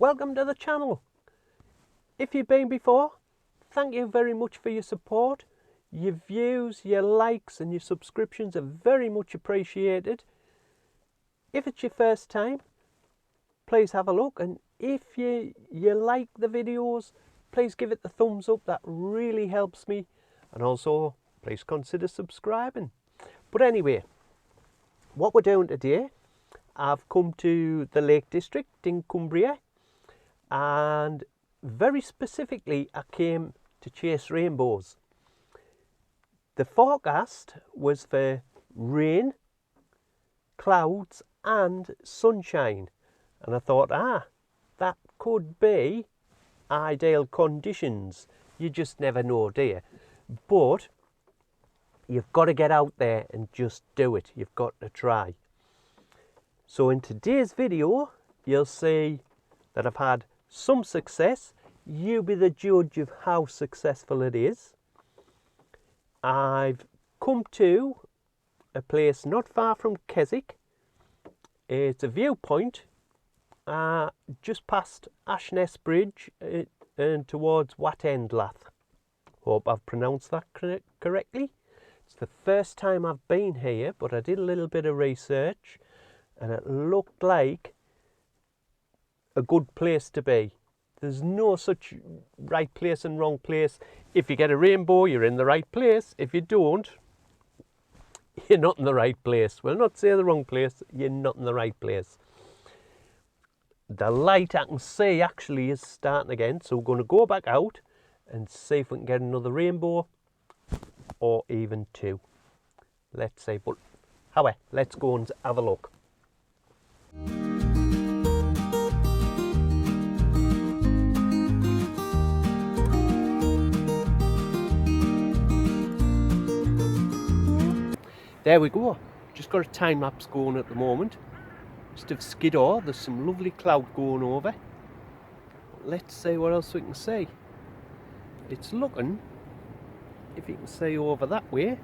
welcome to the channel. If you've been before, thank you very much for your support. Your views, your likes and your subscriptions are very much appreciated. If it's your first time, please have a look, and if you like the videos, please give it the thumbs up. That really helps me, and also please consider subscribing. But anyway, what we're doing today, I've come to the Lake District in Cumbria, and very specifically I came to chase rainbows. The forecast was for rain, clouds and sunshine, and I thought, that could be ideal conditions. You just never know, do you? But you've got to get out there and just do it. You've got to try. So in today's video, you'll see that I've had some success. You be the judge of how successful it is. I've come to a place not far from Keswick. It's a viewpoint just past Ashness Bridge and towards Watendlath. Hope I've pronounced that correctly. It's the first time I've been here, but I did a little bit of research and it looked like a good place to be. There's no such right place and wrong place. If you get a rainbow, you're in the right place. If you don't, you're not in the right place. Well, not say the wrong place, you're not in the right place. The light I can see actually is starting again, so we're going to go back out and see if we can get another rainbow or even two. Let's see, but however, let's go and have a look. There we go. Just got a time lapse going at the moment. Just of Skiddaw. There's some lovely cloud going over. Let's see what else we can see. It's looking, if you can see over that way,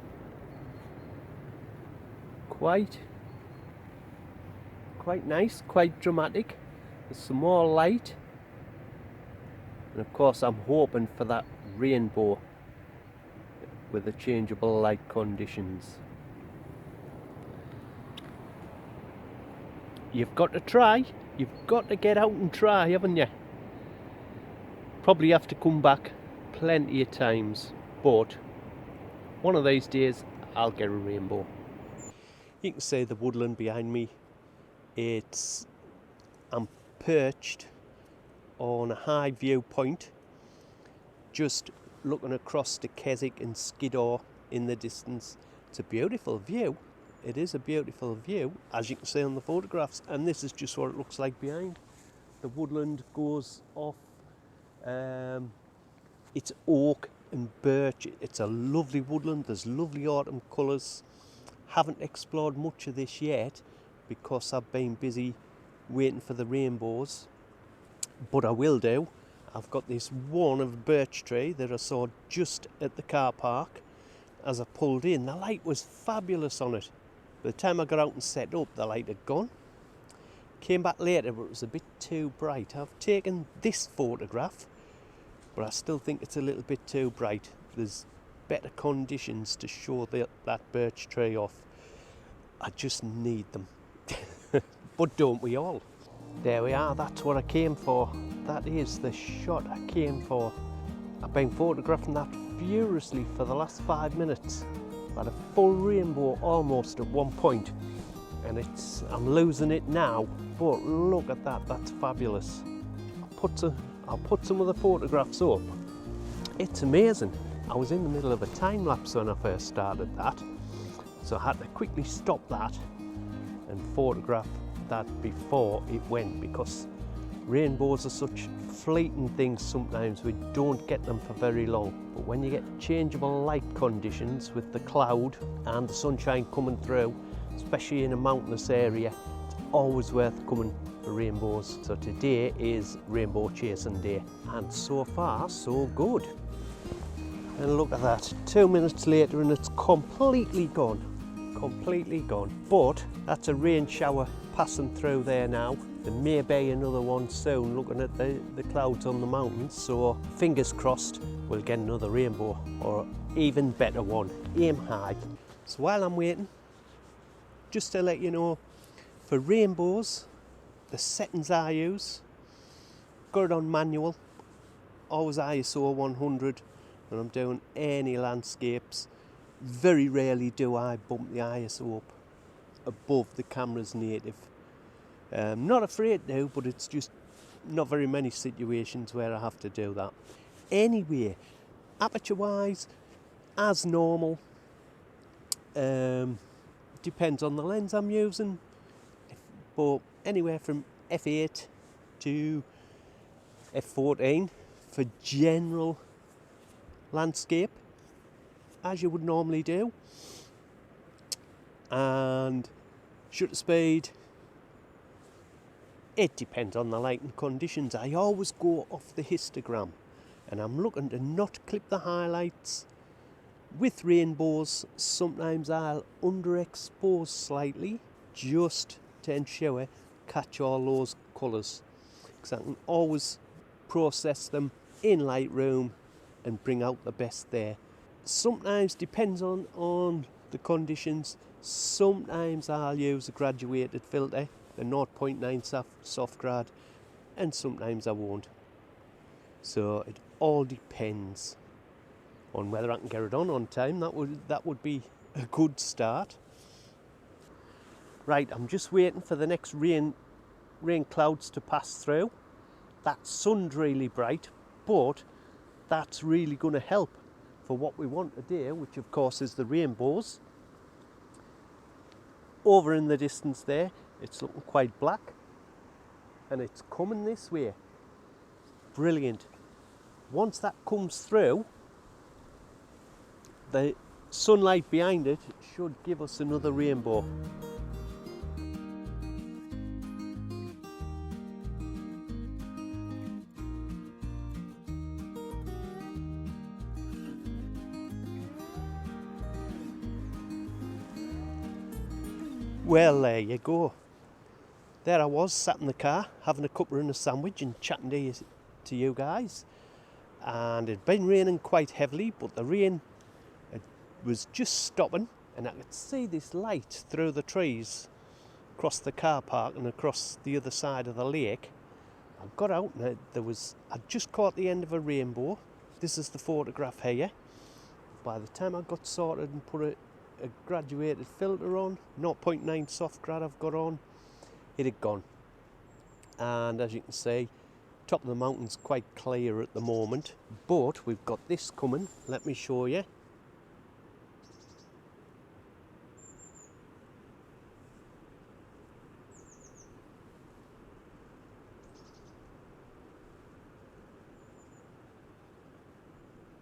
quite nice, quite dramatic. There's some more light, and of course I'm hoping for that rainbow with the changeable light conditions. You've got to try. You've got to get out and try, haven't you? Probably have to come back plenty of times, but one of these days I'll get a rainbow. You can see the woodland behind me. I'm perched on a high viewpoint, just looking across to Keswick and Skiddaw in the distance. It's a beautiful view. It is a beautiful view, as you can see on the photographs, and this is just what it looks like behind. The woodland goes off. It's oak and birch. It's a lovely woodland. There's lovely autumn colours. Haven't explored much of this yet because I've been busy waiting for the rainbows, but I will do. I've got this one of a birch tree that I saw just at the car park as I pulled in. The light was fabulous on it. By the time I got out and set up, the light had gone. Came back later, but it was a bit too bright. I've taken this photograph, but I still think it's a little bit too bright. There's better conditions to show that birch tree off. I just need them. But don't we all? There we are, that's what I came for. That is the shot I came for. I've been photographing that furiously for the last 5 minutes. I've had a full rainbow almost at one point, and I'm losing it now, but look at that, that's fabulous. I'll put some of the photographs up. It's amazing. I was in the middle of a time lapse when I first started that, so I had to quickly stop that and photograph that before it went, because rainbows are such fleeting things. Sometimes we don't get them for very long, but when you get changeable light conditions with the cloud and the sunshine coming through, especially in a mountainous area, it's always worth coming for rainbows. So today is rainbow chasing day, and so far so good. And look at that, 2 minutes later and it's completely gone. But that's a rain shower passing through there now. There may be another one soon, looking at the clouds on the mountains, so fingers crossed we'll get another rainbow, or even better one. Aim high. So while I'm waiting, just to let you know, for rainbows, the settings I use, got it on manual, always ISO 100 when I'm doing any landscapes. Very rarely do I bump the ISO up above the camera's native. Not afraid to, but it's just not very many situations where I have to do that. Anyway, aperture wise, as normal, depends on the lens I'm using, but anywhere from f8 to f14 for general landscape, as you would normally do. And shutter speed, it depends on the lighting conditions. I always go off the histogram, and I'm looking to not clip the highlights. With rainbows, sometimes I'll underexpose slightly just to ensure catch all those colours, because I can always process them in Lightroom and bring out the best there. Sometimes depends on the conditions. Sometimes I'll use a graduated filter, the 0.9 soft grad, and sometimes I won't. So it all depends on whether I can get it on time. That would be a good start. Right, I'm just waiting for the next rain clouds to pass through. That sun's really bright, but that's really going to help for what we want today, which of course is the rainbows. Over in the distance there, it's looking quite black, and it's coming this way. Brilliant. Once that comes through, the sunlight behind it should give us another rainbow. Well, there you go. There I was, sat in the car, having a cuppa and a sandwich and chatting to you guys. And it'd been raining quite heavily, but the rain was just stopping, and I could see this light through the trees across the car park and across the other side of the lake. I got out and I'd just caught the end of a rainbow. This is the photograph here. By the time I got sorted and put a graduated filter on, 0.9 soft grad I've got on, it had gone. And as you can see, top of the mountain's quite clear at the moment, but we've got this coming. Let me show you.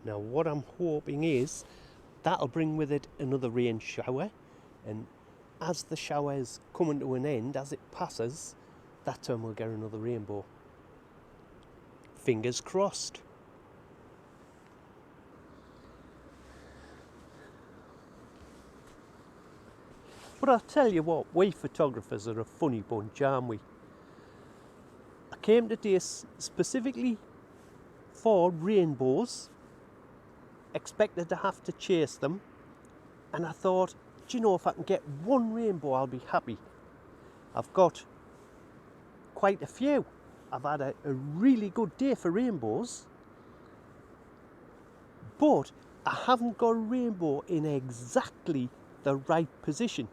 Now what I'm hoping is that'll bring with it another rain shower, and as the shower's coming to an end, as it passes, that time we'll get another rainbow. Fingers crossed. But I'll tell you what, we photographers are a funny bunch, aren't we? I came today specifically for rainbows, expected to have to chase them, and I thought, do you know, if I can get one rainbow I'll be happy. I've got quite a few. I've had a really good day for rainbows, but I haven't got a rainbow in exactly the right position.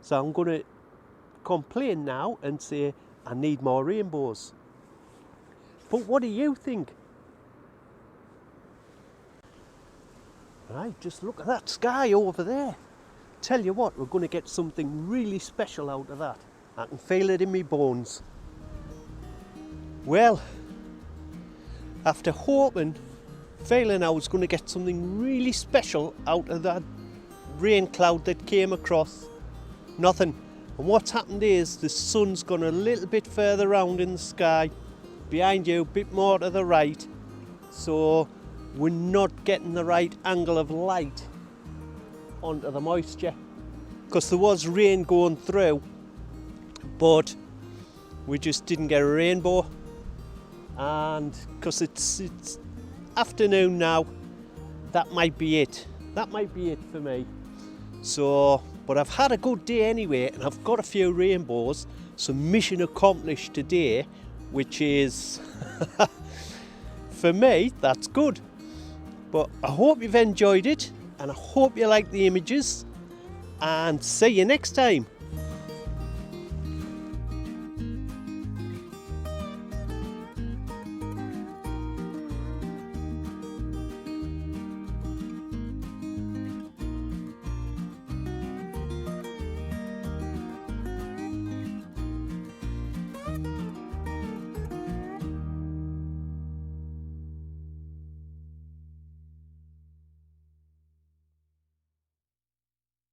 So I'm going to complain now and say I need more rainbows. But what do you think? Right, just look at that sky over there. Tell you what, we're going to get something really special out of that. I can feel it in my bones. Well, after feeling I was going to get something really special out of that rain cloud that came across, nothing. And what's happened is the sun's gone a little bit further round in the sky, behind you, a bit more to the right, so we're not getting the right angle of light onto the moisture, because there was rain going through, but we just didn't get a rainbow, and because it's afternoon now, that might be it. That might be it for me. So, but I've had a good day anyway, and I've got a few rainbows, so mission accomplished today, which is for me, that's good. But I hope you've enjoyed it, and I hope you like the images, and see you next time.